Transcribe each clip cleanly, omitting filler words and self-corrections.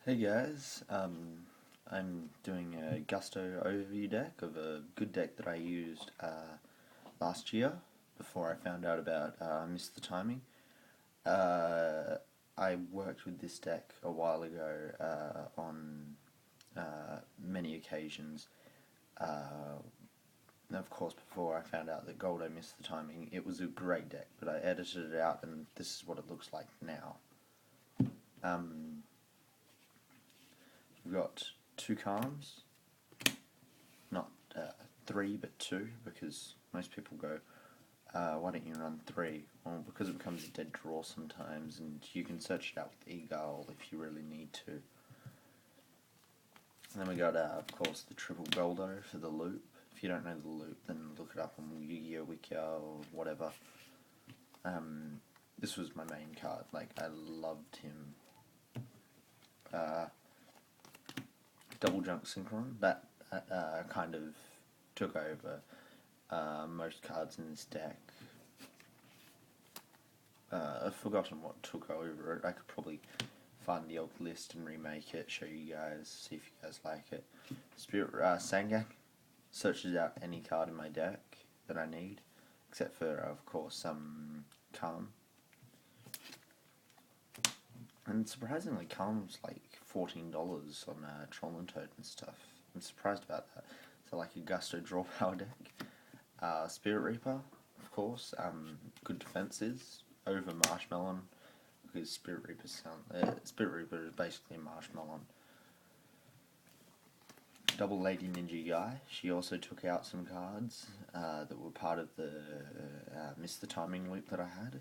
Hey guys, I'm doing a Gusto overview deck of a good deck that I used last year before I found out about Missed the Timing. Uh, I worked with this deck a while ago on many occasions. And of course, before I found out that Goldo missed the timing, it was a great deck, but I edited it out and this is what it looks like now. We've got two calms, not three but two, because most people go, why don't you run three? Well, because it becomes a dead draw sometimes, and you can search it out with Eagle if you really need to. And then we got, of course, the triple Goldo for the loop. If you don't know the loop, then look it up on Yu-Gi-Oh! Wiki or whatever. This was my main card. Like, I loved him. Double Junk Synchron, that kind of took over most cards in this deck. I've forgotten what took over it. I could probably find the old list and remake it, show you guys, see if you guys like it. Spirit Sangan searches out any card in my deck that I need, except for, of course, Calm. And surprisingly, Calm's like $14 on Troll and Toad and stuff. I'm surprised about that. So like a Gusto draw power deck. Spirit Reaper, of course. Good defenses over Marshmallow, because Spirit Reaper is basically a Marshmallow. Double Lady Ninja Guy. She also took out some cards that were part of the Miss the Timing loop that I had.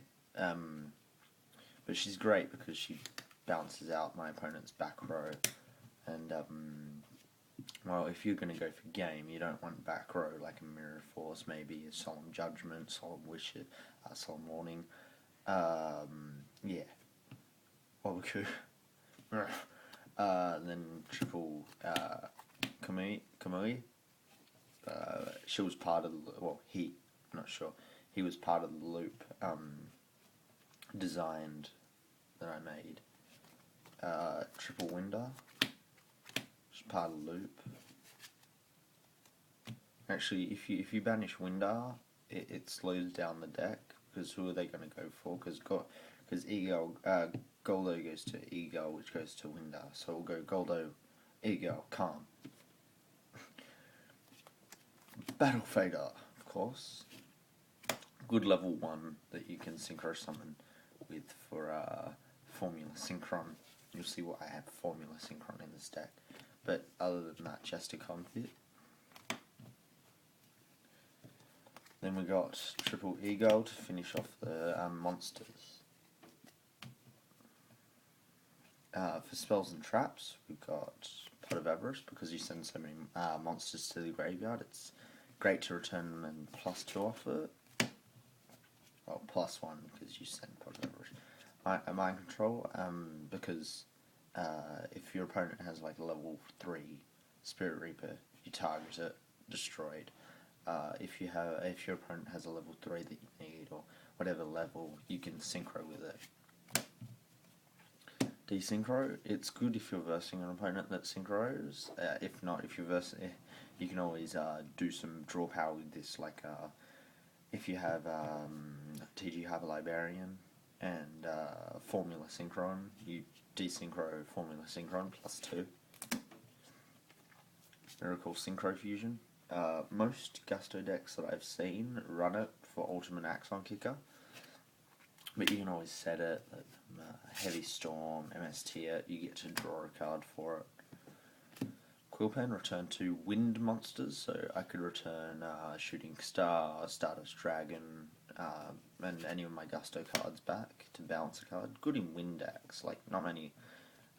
But she's great because she bounces out my opponent's back row, and well, if you're going to go for game, you don't want back row like a Mirror Force, maybe a Solemn Judgment, Solemn Wish, Solemn Warning. Yeah, Wabaku. Then triple Kamui. She was part of the, well, I'm not sure, he was part of the loop designed that I made. Triple Winder, which is part of the loop. Actually, if you banish Winder, it slows down the deck, because who are they going to go for? Because Goldo goes to Eagle, which goes to Winder, so we'll go Goldo, Eagle, Calm. Battlefader, of course. Good level 1 that you can synchro summon with for Formula Synchron. You'll see what I have Formula Synchron in this deck. But other than that, just a confit. Then we got triple Eagle to finish off the monsters. For spells and traps, we've got Pot of Avarice, because you send so many monsters to the graveyard. It's great to return them and +2 off it. Well, +1 because you send Pot of Avarice. Mind Control, because if your opponent has like a level 3 Spirit Reaper, you target it, destroyed. If your opponent has a level 3 that you need, or whatever level, you can synchro with it. Desynchro, it's good if you're versing an opponent that synchros. If not, if you're versing, you can always do some draw power with this, like if you have TG Hyper Librarian and Formula Synchron, you desynchro Formula Synchron +2. Miracle Synchro Fusion. Most Gusto decks that I've seen run it for Ultimate Axon Kicker, but you can always set it, Heavy Storm, MST it, you get to draw a card for it. Quillpen, return 2 wind monsters, so I could return Shooting Star, Stardust Dragon, and any of my Gusto cards back to balance a card. Good in wind decks, like not many.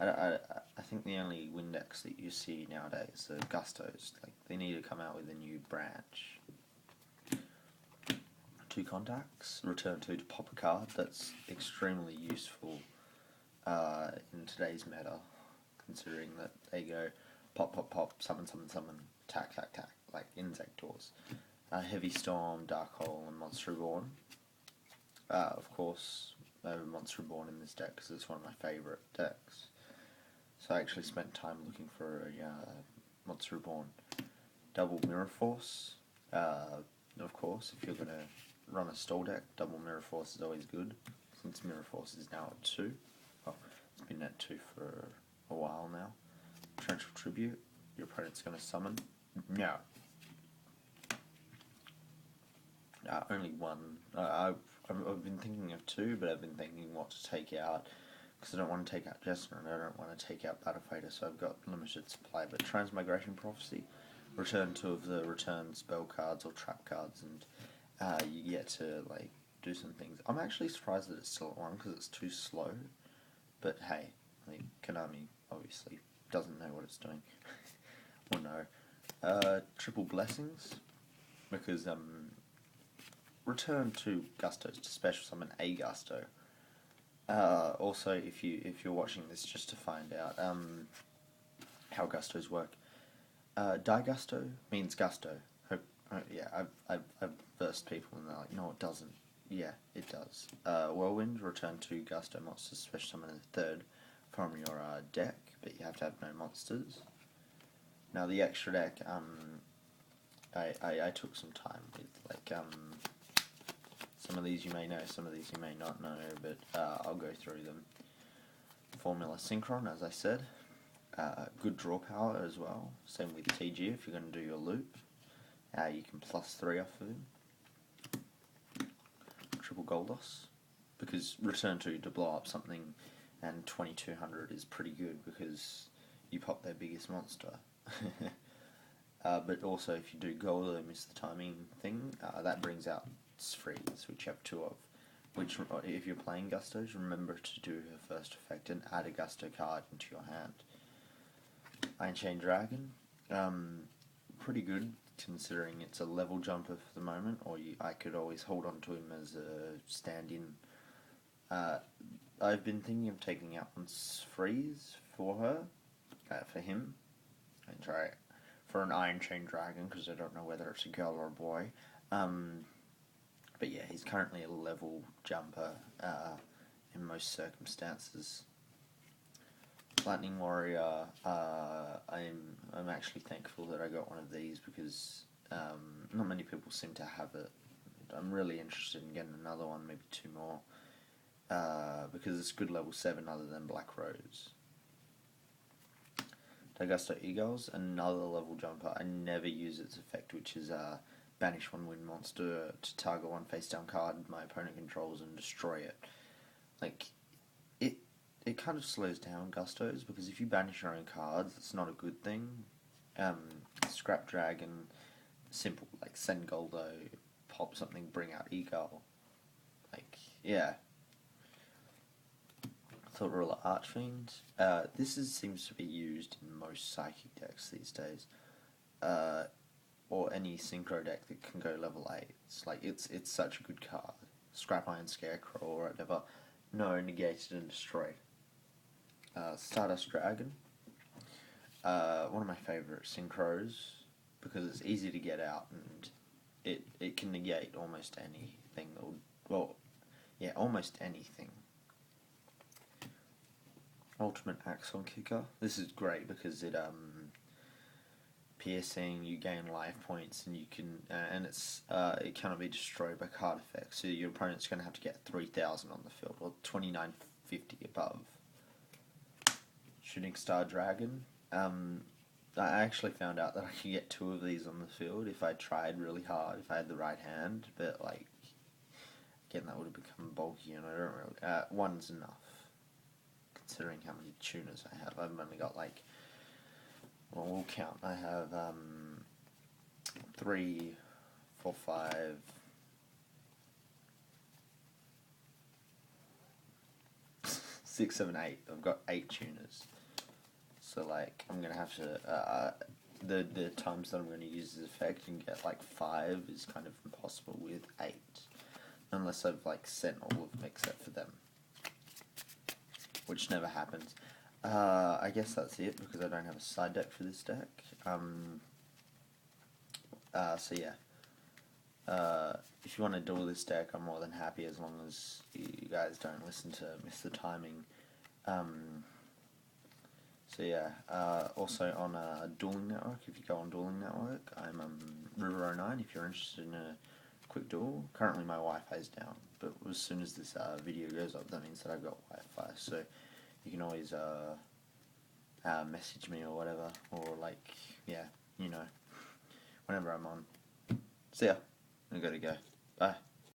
I think the only wind decks that you see nowadays are Gustos. Like, they need to come out with a new branch. 2 contacts, return 2 to pop a card. That's extremely useful in today's meta, considering that they go pop, pop, pop, summon, summon, summon, tack, tack, tack, like inzektors. Heavy Storm, Dark Hole, and Monster Reborn. Of course, Monster Reborn in this deck because it's one of my favourite decks. So I actually spent time looking for a Monster Reborn double Mirror Force. Of course, if you're going to run a stall deck, double Mirror Force is always good, since Mirror Force is now at 2. Well, it's been at 2 for a while now. Torrential Tribute, your opponent's going to summon. No. Only one. I've been thinking of 2, but I've been thinking what to take out, because I don't want to take out Jester and I don't want to take out Battlefaders, so I've got limited supply. But Transmigration Prophecy, return 2 of the return spell cards or trap cards, and you get to like do some things. I'm actually surprised that it's still at 1 because it's too slow. But hey, like Konami obviously doesn't know what it's doing. Or no. Triple Blessings, because return 2 Gustos to special summon a Gusto. Also, if you're watching this just to find out how Gustos work, Die Gusto means Gusto. Yeah, I've versed people and they're like, no, it doesn't. Yeah, it does. Whirlwind, return 2 Gusto monsters, special summon a third from your deck, but you have to have no monsters. Now the extra deck, I took some time with, like, some of these you may know, some of these you may not know, but I'll go through them. Formula Synchron, as I said. Good draw power as well. Same with TG if you're going to do your loop. You can +3 off of him. Triple Goldos, because return 2 to blow up something, and 2200 is pretty good because you pop their biggest monster. But also if you do Goldo, miss the timing thing, that brings out Freeze, which you have 2 of. Which, if you're playing Gustos, remember to do her first effect and add a Gusto card into your hand. Iron Chain Dragon, pretty good considering it's a level jumper for the moment, or I could always hold on to him as a stand-in. I've been thinking of taking out Freeze for her, for him, and try it for an Iron Chain Dragon, because I don't know whether it's a girl or a boy. But yeah, he's currently a level jumper in most circumstances. Lightning Warrior, I'm actually thankful that I got one of these because not many people seem to have it. I'm really interested in getting another one, maybe 2 more, because it's good level 7 other than Black Rose. Dagusto Eagles, another level jumper. I never use its effect, which is banish 1 win monster to target 1 face down card my opponent controls and destroy it. Like, it kind of slows down Gustos, because if you banish your own cards, it's not a good thing. Scrap Dragon, simple, like send Goldo, pop something, bring out Eagle. Like, yeah. Thought Ruler Archfiend. This seems to be used in most Psychic decks these days. Or any Synchro deck that can go level 8. It's like, it's such a good card. Scrap Iron Scarecrow or whatever. No, negated and destroyed. Stardust Dragon. One of my favourite Synchros, because it's easy to get out and it can negate almost anything. Almost anything. Ultimate Axon Kicker. This is great because it piercing, you gain life points, and you can and it cannot be destroyed by card effects. So your opponent's going to have to get 3,000 on the field, or 2950 above. Shooting Star Dragon. I actually found out that I could get 2 of these on the field if I tried really hard, if I had the right hand, but like, again, that would have become bulky, and I don't really. 1's enough, considering how many tuners I have. I've only got like, well, we'll count. I have 3, 4, 5. 6, 7, 8. I've got 8 tuners. So like, I'm gonna have to the times that I'm gonna use this effect and get like 5 is kind of impossible with 8, unless I've like sent all of them except for them, which never happens. I guess that's it because I don't have a side deck for this deck. So yeah. If you want to duel this deck, I'm more than happy, as long as you guys don't listen to Miss the Timing. So So yeah, also on Dueling Network, if you go on Dueling Network, I'm River09 if you're interested in a quick duel. Currently my Wi-Fi is down, but as soon as this video goes up, that means that I've got Wi-Fi, so you can always message me or whatever, or like, yeah, you know, whenever I'm on. See ya. I gotta go. Bye.